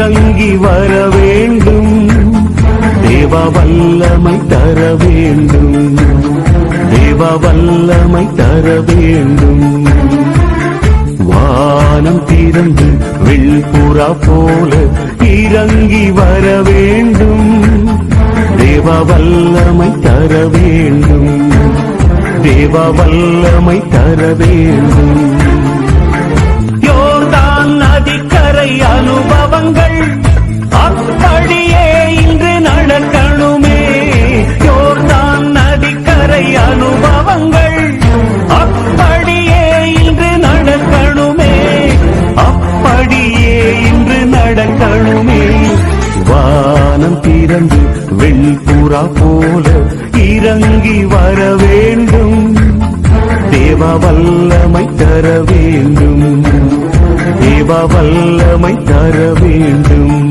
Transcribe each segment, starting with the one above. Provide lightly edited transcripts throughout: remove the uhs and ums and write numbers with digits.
இறங்கி வர வேண்டும். தேவ வல்லமை தர வேண்டும். தேவ வல்லமை தர வேண்டும். வானம் திறந்து வெள்புறா போல இறங்கி வர வேண்டும். தேவ வல்லமை தர வேண்டும். தேவ வல்லமை தர வேண்டும். யோர்தான் நதிக்கரை அனுபவங்கள் அப்படியே இன்று நடக்கணுமே. யோர்தான் நதிக்கரை அனுபவங்கள் அப்படியே இன்று நடக்கணுமே. அப்படியே இன்று நடக்கணுமே. வானம் திறந்து வெண்புறா போல இறங்கி வர வேண்டும். தேவ வல்லமை தர வேண்டும். தேவ வல்லமை தர வேண்டும்.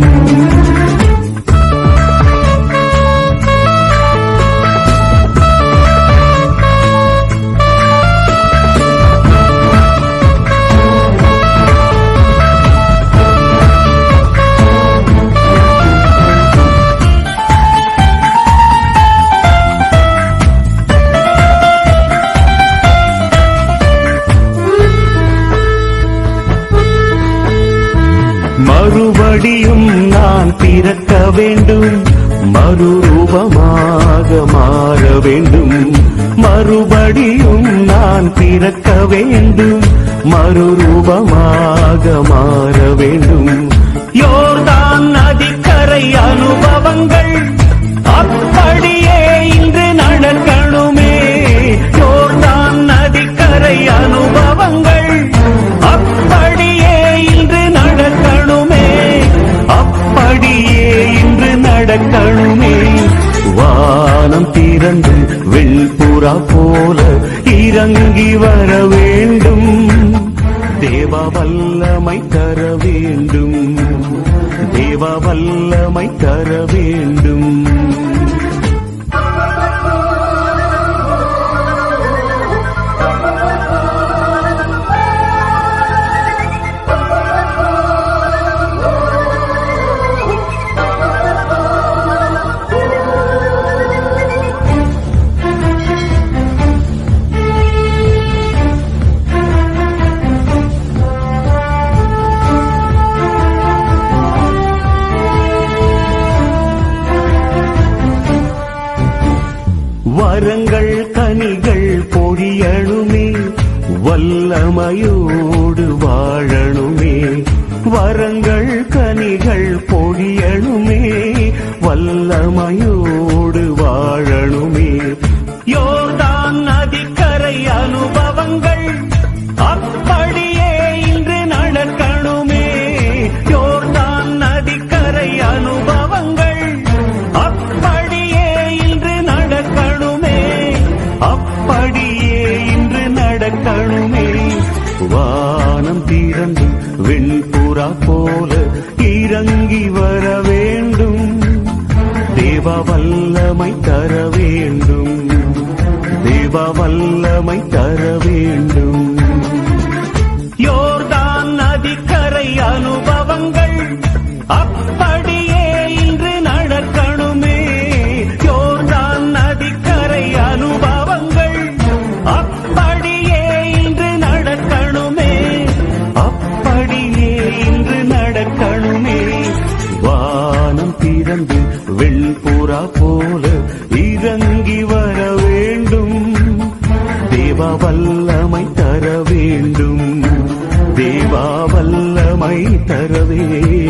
மறுபடியும் நான் பிறக்க வேண்டும். மறுரூபமாக மாற வேண்டும். மறுபடியும் நான் பிறக்க வேண்டும். மறுரூபமாக மாற வேண்டும். யோர்தான் நதிக்கரை அனுபவங்கள் அப்படியே இன்று நடக்கணுமே. யோர்தான் நதிக்கரை அனுபவங்கள் அப்படியே இன்று நடக்கணுமே. அப்படியே இன்று நடக்கணுமே. வானம் திறந்து வெள்புறா போல இறங்கி வர வேண்டும். தேவ வல்லமை தர வேண்டும். தேவ வல்லமை தர வேண்டும். வரங்கள் கனிகள் பொழியணுமே. வல்லமையோடு வாழணுமே. வரங்கள் கனிகள் பொழியணுமே. வல்லமையோடு வாழணுமே. யோர்தான் நதிக்கரை அனுபவங்கள் அப்படியே இன்று நடக்கணுமே. யோர்தான் நதிக்கரை அனுபவங்கள் அப்படியே இன்று நடக்கணுமே. அப்படியே இன்று நடக்கணுமே. வானம் திறந்து வெண்புறா போல இறங்கி வர வேண்டும். தேவ வல்லமை தர வேண்டும். தேவ வல்லமை தர வேண்டும். யோர்தான் நதிக்கரை அனுபவங்கள் அப்படியே இன்று நடக்கணுமே. யோர்தான் நதிக்கரை அனுபவங்கள் அப்படியே இன்று நடக்கணுமே. அப்படியே இன்று நடக்கணுமே. வானம் திறந்து வெண்புறா போல இறங்கி வர வேண்டும். தேவ வல்லமை தர வேண்டும். தேவ வல்லமை தர வேண்டும்.